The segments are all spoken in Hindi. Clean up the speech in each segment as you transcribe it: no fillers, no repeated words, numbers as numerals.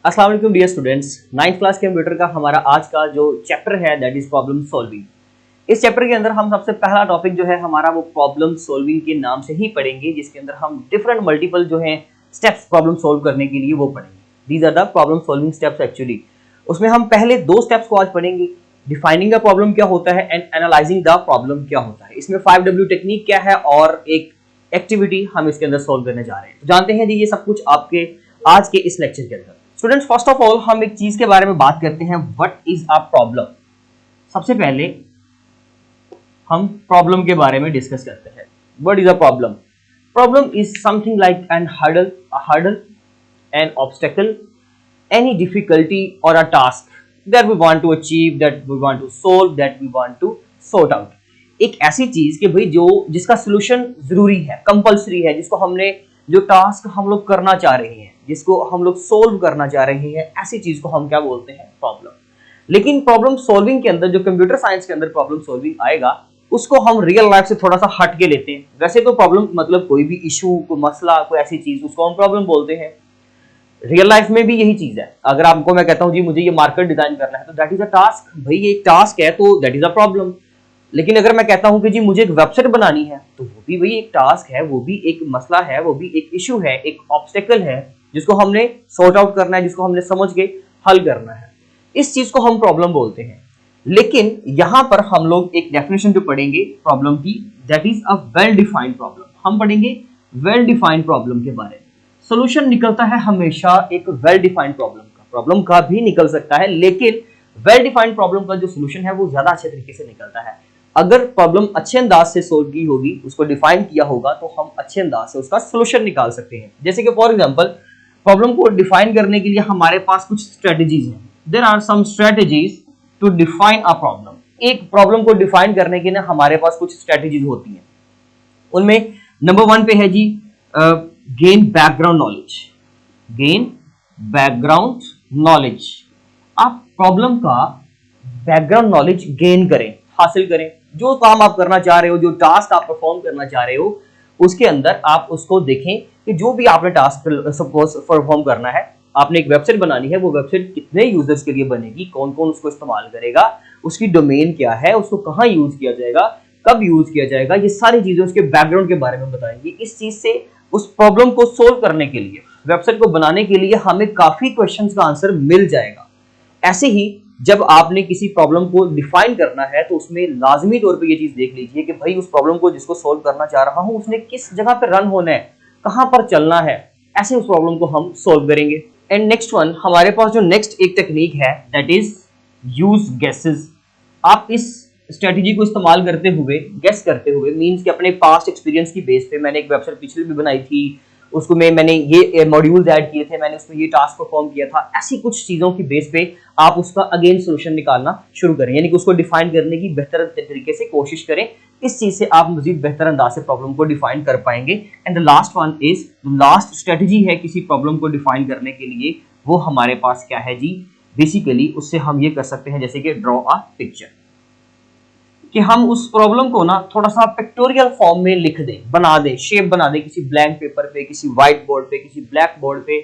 अस्सलाम वालेकुम dear students. 9th class computer का हमारा आज का जो चैप्टर है दैट इज प्रॉब्लम सॉल्विंग। इस चैप्टर के अंदर हम सबसे पहला टॉपिक जो है हमारा वो प्रॉब्लम सॉल्विंग के नाम से ही पढ़ेंगे, जिसके अंदर हम डिफरेंट मल्टीपल जो है स्टेप्स प्रॉब्लम सॉल्व करने के लिए वो पढ़ेंगे। These are the problem solving steps actually. उसमें हम पहले दो स्टेप्स को आज पढ़ेंगे, डिफाइनिंग द प्रॉब्लम क्या होता है एंड एनालाइजिंग द प्रॉब्लम क्या होता है। इसमें 5W टेक्निक क्या है और एक एक्टिविटी हम इसके अंदर सॉल्व करने जा रहे हैं। तो जानते हैं जी ये सब कुछ आपके आज के इस लेक्चर के अंदर। स्टूडेंट्स, फर्स्ट ऑफ ऑल हम एक चीज के बारे में बात करते हैं, व्हाट इज अ प्रॉब्लम। सबसे पहले हम प्रॉब्लम के बारे में डिस्कस करते हैं। What is a problem? Problem is something like an hurdle, a hurdle, an obstacle, any difficulty और a task that we want to achieve, that we want to solve, that we want to sort out. एक ऐसी चीज कि भाई जो जिसका सोल्यूशन जरूरी है, कंपल्सरी है, जिसको हमने जो टास्क हम लोग करना चाह रहे हैं, जिसको हम लोग सोल्व करना चाह रहे हैं, ऐसी चीज को हम क्या बोलते हैं? प्रॉब्लम। लेकिन प्रॉब्लम सॉल्विंग के अंदर जो कंप्यूटर साइंस के अंदर प्रॉब्लम सॉल्विंग आएगा उसको हम रियल लाइफ से थोड़ा सा हट के लेते हैं। वैसे तो प्रॉब्लम मतलब कोई भी इशू, कोई मसला, कोई ऐसी चीज, उसको हम प्रॉब्लम बोलते हैं। रियल लाइफ में भी यही चीज है। अगर आपको मैं कहता हूं जी मुझे ये मार्केट डिजाइन करना है तो दैट इज अ टास्क। भाई ये एक टास्क है तो दैट इज अ प्रॉब्लम। लेकिन अगर मैं कहता हूं कि जी मुझे एक वेबसाइट बनानी है तो वो भी वही एक टास्क है, वो भी एक मसला है, वो भी एक इशू है, एक ऑब्स्टेकल है जिसको हमने सॉर्ट आउट करना है, जिसको हमने समझ के हल करना है। इस चीज को हम प्रॉब्लम बोलते हैं। लेकिन यहां पर हम लोग एक डेफिनेशन जो पढ़ेंगे प्रॉब्लम की, that is a well defined problem. हम पढ़ेंगे वेल डिफाइंड प्रॉब्लम के बारे में। सोल्यूशन निकलता है हमेशा एक वेल डिफाइंड प्रॉब्लम का भी निकल सकता है, लेकिन वेल डिफाइंड प्रॉब्लम का जो सोल्यूशन है वो ज्यादा अच्छे तरीके से निकलता है। अगर प्रॉब्लम अच्छे अंदाज से सोल्व की होगी, उसको डिफाइन किया होगा, तो हम अच्छे अंदाज से उसका सोल्यूशन निकाल सकते हैं। जैसे कि फॉर एग्जांपल प्रॉब्लम को डिफाइन करने के लिए हमारे पास कुछ स्ट्रेटजीज हैं। There are some strategies to define a problem. एक प्रॉब्लम को डिफाइन करने के लिए हमारे पास कुछ स्ट्रेटजीज होती हैं। उनमें नंबर 1 पे है जी gain background knowledge. Gain background knowledge. आप प्रॉब्लम का बैकग्राउंड नॉलेज गेन करें, हासिल करें। जो काम आप करना चाह रहे हो, जो टास्क आप परफॉर्म करना चाह रहे हो, उसके अंदर आप उसको देखें कि जो भी आपने टास्क सपोज परफॉर्म करना है, आपने एक वेबसाइट बनानी है, वो वेबसाइट कितने यूजर्स के लिए बनेगी, कौन कौन उसको इस्तेमाल करेगा, उसकी डोमेन क्या है, उसको कहाँ यूज किया जाएगा, कब यूज किया जाएगा, ये सारी चीजें उसके बैकग्राउंड के बारे में बताएंगी। इस चीज से उस प्रॉब्लम को सोल्व करने के लिए, वेबसाइट को बनाने के लिए हमें काफी क्वेश्चंस का आंसर मिल जाएगा। ऐसे ही जब आपने किसी प्रॉब्लम को डिफाइन करना है तो उसमें लाजमी तौर पे ये चीज देख लीजिए कि भाई उस प्रॉब्लम को जिसको सोल्व करना चाह रहा हूं उसने किस जगह पे रन होना है, कहां पर चलना है। ऐसे उस प्रॉब्लम को हम सोल्व करेंगे। एंड नेक्स्ट वन, हमारे पास जो नेक्स्ट एक टेक्निक है दैट इज यूज गेसेस। आप इस स्ट्रेटजी को इस्तेमाल करते हुए, गेस करते हुए, मींस कि अपने पास्ट एक्सपीरियंस की बेस पे, मैंने एक वेबसाइट पिछले भी बनाई थी, उसको मैंने ये मॉड्यूल्स ऐड किए थे, मैंने उसमें ये टास्क परफॉर्म किया था, ऐसी कुछ चीजों की बेस पे आप उसका अगेन सोल्यूशन निकालना शुरू करें, यानी कि उसको डिफाइन करने की बेहतर तरीके से कोशिश करें। इस चीज से आप मजीद बेहतर अंदाज से प्रॉब्लम को डिफाइन कर पाएंगे। And the last one is, last strategy है किसी प्रॉब्लम को डिफाइन करने के लिए, वो हमारे पास क्या है जी? बेसिकली उससे हम ये कर सकते हैं जैसे कि ड्रॉ अ पिक्चर, कि हम उस प्रॉब्लम को ना थोड़ा सा पिक्टोरियल फॉर्म में लिख दें, बना दें, शेप बना दें किसी ब्लैंक पेपर पे, किसी व्हाइट बोर्ड पे, किसी ब्लैक बोर्ड पे,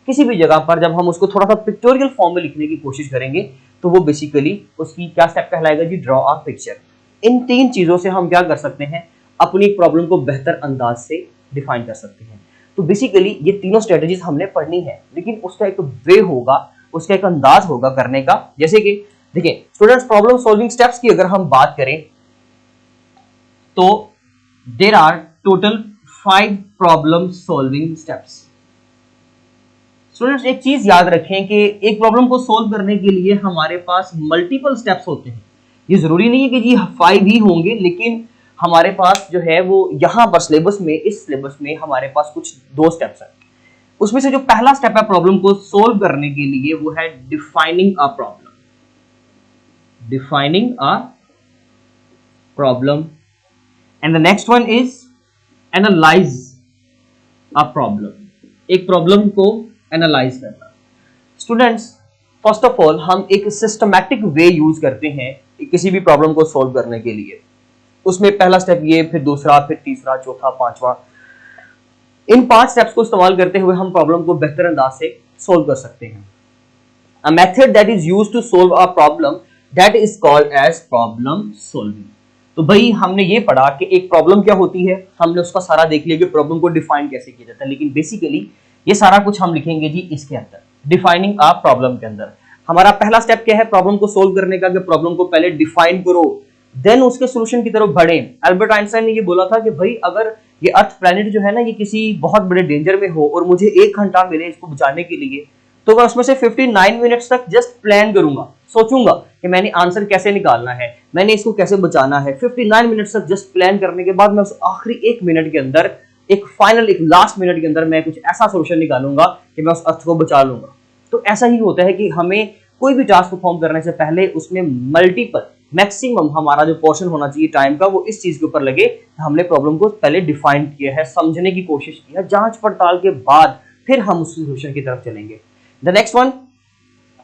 किसी भी जगह पर। जब हम उसको थोड़ा सा पिक्टोरियल फॉर्म में लिखने की कोशिश करेंगे तो वो बेसिकली उसकी क्या स्टेप कहलाएगा जी? Draw a picture. इन 3 चीजों से हम क्या कर सकते हैं? अपनी प्रॉब्लम को बेहतर अंदाज से डिफाइन कर सकते हैं। तो बेसिकली ये तीनों स्ट्रेटजीज हमने पढ़नी है, लेकिन उसका एक वे होगा, उसका एक अंदाज होगा करने का। जैसे कि देखिए स्टूडेंट्स, प्रॉब्लम सॉल्विंग स्टेप्स की अगर हम बात करें तो there are total 5 problem solving steps. Students, एक चीज याद रखें कि एक प्रॉब्लम को सोल्व करने के लिए हमारे पास मल्टीपल स्टेप्स होते हैं। ये जरूरी नहीं है कि जी 5 ही होंगे, लेकिन हमारे पास जो है वो यहां पर सिलेबस में, इस सिलेबस में हमारे पास कुछ 2 स्टेप्स हैं। उसमें से जो पहला स्टेप है प्रॉब्लम को सोल्व करने के लिए, वो है defining a problem. Defining a problem. And the next one is analyse a problem. एक प्रॉब्लम को एनालाइज करना। स्टूडेंट्स, फर्स्ट ऑफ ऑल हम एक सिस्टमैटिक वे यूज करते हैं किसी भी प्रॉब्लम को सोल्व करने के लिए। उसमें पहला स्टेप ये, फिर दूसरा, फिर तीसरा, चौथा, पांचवा। इन 5 स्टेप्स को इस्तेमाल करते हुए हम प्रॉब्लम को बेहतर अंदाज से सोल्व कर सकते हैं। A method that is used to solve a problem that is called as problem solving. तो भाई हमने ये पढ़ा कि एक प्रॉब्लम क्या होती है, हमने उसका सारा देख लिया कि प्रॉब्लम को डिफाइन कैसे किया जाता है, लेकिन बेसिकली ये सारा कुछ हम लिखेंगे जी इसके अंदर, डिफाइनिंग अ प्रॉब्लम के अंदर। हमारा पहला स्टेप क्या है प्रॉब्लम को सोल्व करने का, कि प्रॉब्लम को पहले डिफाइन करो, देन उसके सोल्यूशन की तरफ बढ़े। अल्बर्ट आइंस्टाइन ने ये बोला था कि भाई अगर ये अर्थ प्लैनेट जो है ना, ये किसी बहुत बड़े डेंजर में हो और मुझे 1 घंटा मिले इसको बचाने के लिए, तो मैं उसमें से 59 मिनट्स तक जस्ट प्लान करूंगा, सोचूंगा कि मैंने आंसर कैसे निकालना है, मैंने इसको कैसे बचाना है। 59 मिनट्स तक जस्ट प्लान करने के बाद मैं उस आखिरी 1 मिनट के अंदर, एक लास्ट मिनट के अंदर मैं कुछ ऐसा सोल्यूशन निकालूंगा कि मैं उस अर्थ को बचा लूंगा। तो ऐसा ही होता है कि हमें कोई भी टास्क परफॉर्म करने से पहले उसमें मल्टीपल, मैक्सिमम हमारा जो पोर्शन होना चाहिए टाइम का, वो इस चीज के ऊपर लगे, हमने प्रॉब्लम को पहले डिफाइन किया है, समझने की कोशिश की है, जांच पड़ताल के बाद फिर हम उस सोल्यूशन की तरफ चलेंगे। The next one,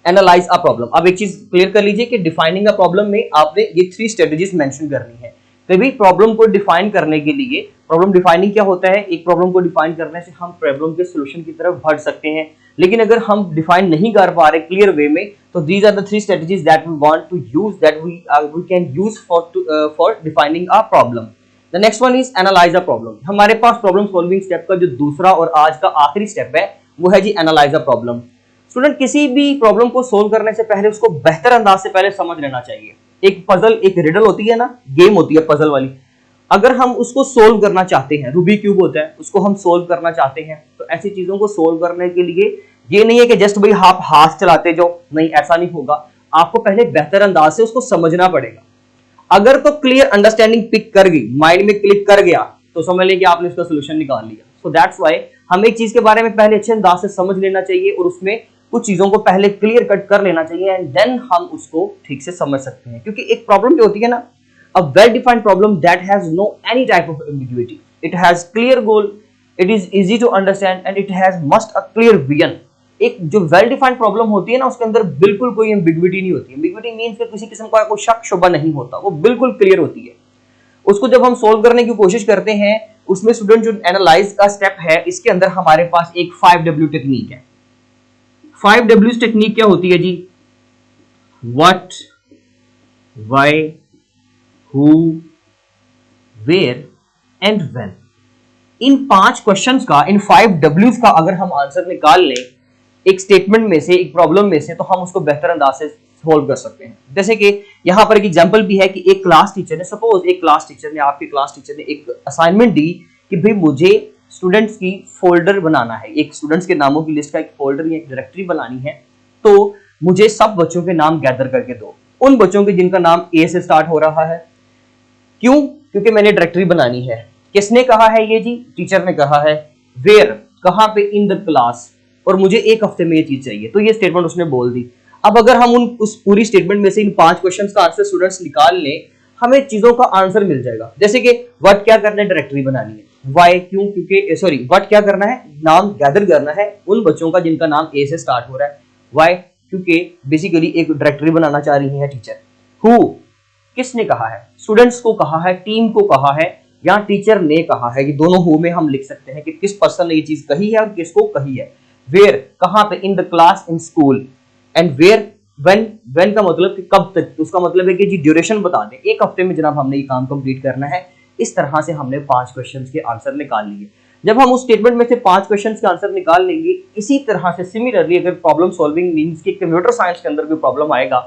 analyse a problem. अब एक चीज क्लियर कर लीजिए कि डिफाइनिंग अ प्रॉब्लम में आपने ये 3 स्ट्रेटजीज मेंशन करनी है। कभी प्रॉब्लम को डिफाइन करने के लिए, प्रॉब्लम डिफाइनिंग क्या होता है, एक प्रॉब्लम को डिफाइन करने से हम प्रॉब्लम के सॉल्यूशन की तरफ बढ़ सकते हैं, लेकिन अगर हम डिफाइन नहीं कर पा रहे क्लियर वे में, तो these are the 3 strategies that we want to use, that we can use for defining a problem. The next one is analyse a problem. हमारे पास प्रॉब्लम सॉल्विंग स्टेप का जो दूसरा और आज का आखिरी स्टेप है वो है जी एनालाइज अ प्रॉब्लम। स्टूडेंट, किसी भी प्रॉब्लम को सोल्व करने से पहले उसको बेहतर अंदाज से पहले समझ लेना चाहिए। एक पजल, एक रिडल होती है ना, गेम होती है पजल वाली, अगर हम उसको सोल्व करना चाहते हैं, रूबिक क्यूब होता है, उसको हम सोल्व करना चाहते हैं, तो ऐसी चीजों को सोल्व करने के लिए ये नहीं है कि जस्ट भाई आप हाथ चलाते जाओ, नहीं, ऐसा नहीं होगा। आपको पहले बेहतर अंदाज से उसको समझना पड़ेगा। अगर तो क्लियर अंडरस्टैंडिंग पिक कर गई, माइंड में क्लिक कर गया, तो समझ लें कि आपने उसका सोल्यूशन निकाल लिया। सो दैट्स व्हाई हमें एक चीज के बारे में पहले अच्छे अंदाज से समझ लेना चाहिए और उसमें कुछ चीजों को पहले क्लियर कट कर लेना चाहिए, एंड देन हम उसको ठीक से समझ सकते हैं। क्योंकि एक प्रॉब्लम जो होती है ना, a well defined problem that has no any type of ambiguity, it has clear goal, it is easy to understand and it has must a clear vision। एक जो वेल डिफाइंड प्रॉब्लम होती है ना, उसके अंदर बिल्कुल कोई एम्बिग्विटी नहीं होती। एम्बिग्विटी मींस कि किसी किस्म का कोई शक शुबा नहीं होता, वो बिल्कुल क्लियर होती है। उसको जब हम सोल्व करने की कोशिश करते हैं, उसमें स्टूडेंट जो एनालाइज का स्टेप है, इसके अंदर हमारे पास एक 5W टेक्निक है। 5W टेक्निक क्या होती है जी? What, why, who, where and when. इन 5 क्वेश्चंस का, इन 5Ws का अगर हम आंसर निकाल लें एक स्टेटमेंट में से, एक प्रॉब्लम में से, तो हम उसको बेहतर अंदाज से सोल्व कर सकते हैं। जैसे कि यहां पर एक एग्जांपल भी है कि एक क्लास टीचर ने, सपोज एक क्लास टीचर ने, आपके क्लास टीचर ने एक असाइनमेंट दी कि भाई मुझे स्टूडेंट्स की फोल्डर बनाना है, एक स्टूडेंट्स के नामों की लिस्ट का एक फोल्डर या एक डायरेक्टरी बनानी है, तो मुझे सब बच्चों के नाम गैदर करके दो, उन बच्चों के जिनका नाम ए से स्टार्ट हो रहा है। क्यों? क्योंकि मैंने डायरेक्टरी बनानी है। किसने कहा है ये जी? टीचर ने कहा है। वेयर, कहां पे? इन द क्लास, और मुझे 1 हफ्ते में ये चीज चाहिए। तो ये स्टेटमेंट उसने बोल दी। अब अगर हम उस पूरी स्टेटमेंट में से इन 5 क्वेश्चंस का आंसर स्टूडेंट्स निकाल लें, हमें चीजों का आंसर मिल जाएगा। जैसे कि व्हाट क्या करना है? डायरेक्टरी बनानी है। व्हाई, क्यों? क्योंकि सॉरी, व्हाट क्या करना है? नाम गैदर करना है उन बच्चों का जिनका नाम ए से स्टार्ट हो रहा है। व्हाई, क्योंकि बेसिकली एक डायरेक्टरी बनाना चाह रही है टीचर। हु, किसने कहा है? स्टूडेंट्स को कहा है, टीम को कहा है, या टीचर ने कहा है। कि दोनों हु में हम लिख सकते हैं कि किस पर्सन ने ये चीज कही है और किसको कही है। वेयर, कहां पे? In the class, in school. And where, when का मतलब कि कब तक, तो उसका मतलब है कि जी ड्यूरेशन बता दें, 1 हफ्ते में जनाब हमने ये काम कंप्लीट करना है। इस तरह से हमने 5 क्वेश्चंस के आंसर निकाल लिए। जब हम उस स्टेटमेंट में से 5 क्वेश्चंस के आंसर निकाल लेंगे, इसी तरह से सिमिलरली अगर प्रॉब्लम सॉल्विंग मींस कि कंप्यूटर साइंस के अंदर कोई प्रॉब्लम आएगा,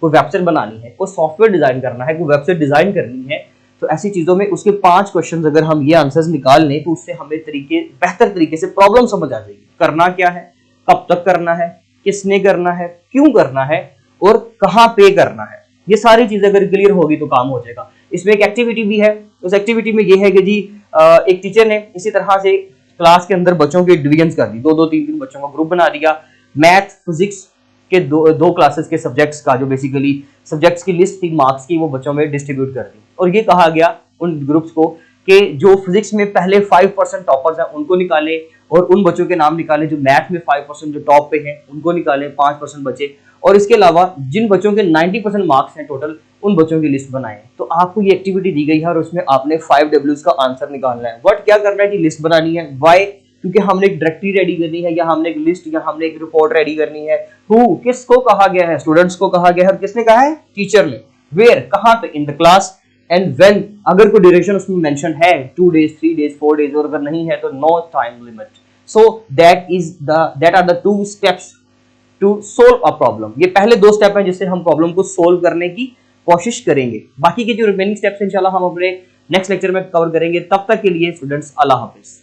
कोई वेबसाइट बनानी है, कोई सॉफ्टवेयर डिजाइन करना है, कोई वेबसाइट डिजाइन करनी है, तो ऐसी चीजों में उसके 5 क्वेश्चंस अगर हम ये आंसर्स निकाल लें, तो उससे हमें बेहतर तरीके से प्रॉब्लम समझ आ जाएगी। करना क्या है, कब तक करना है, किसने करना है, क्यों करना है, और कहां पे करना है। ये सारी चीजें अगर क्लियर होगी तो काम हो जाएगा। इसमें एक एक्टिविटी भी है। उस एक्टिविटी में ये है कि जी एक टीचर ने इसी तरह से क्लास के अंदर बच्चों के डिवीजन कर दी, 2-2, 3-3 बच्चों का ग्रुप बना दिया। मैथ, फिजिक्स के दो क्लासेस के सब्जेक्ट्स का जो बेसिकली सब्जेक्ट्स की लिस्ट थी मार्क्स की, वो बच्चों में डिस्ट्रीब्यूट कर दी। और ये कहा गया उन ग्रुप्स को कि जो फिजिक्स में पहले 5% टॉपर्स हैं उनको निकाले, और उन बच्चों के नाम निकाले जो मैथ में 5% जो टॉप पे हैं उनको निकाले, 5% बचे। और इसके अलावा जिन बच्चों के 90% मार्क्स हैं टोटल, उन बच्चों की लिस्ट बनाए। तो आपको ये एक्टिविटी दी गई है और उसमें आपने 5Ws का आंसर निकालना है। व्हाट क्या करना है जी? लिस्ट बनानी है। व्हाई, क्योंकि हमने एक डायरेक्टरी रेडी करनी है, या हमने एक लिस्ट, या हमने एक रिपोर्ट रेडी करनी है। हु, किसको कहा गया है? स्टूडेंट्स को कहा गया है। और किसने कहा है? टीचर ने। वेयर, कहां पे? In the class. And when, अगर कोई ड्यूरेशन उसमें मेंशन है 2 days 3 days 4 days, और अगर नहीं है तो no time limit. So that are the 2 steps to solve a problem. ये पहले 2 स्टेप हैं जिससे हम प्रॉब्लम को सोल्व करने की कोशिश करेंगे। बाकी के जो रिमेनिंग स्टेप्स इंशाल्लाह हम अपने नेक्स्ट लेक्चर में कवर करेंगे। तब तक के लिए स्टूडेंट्स, अल्लाह हाफिज।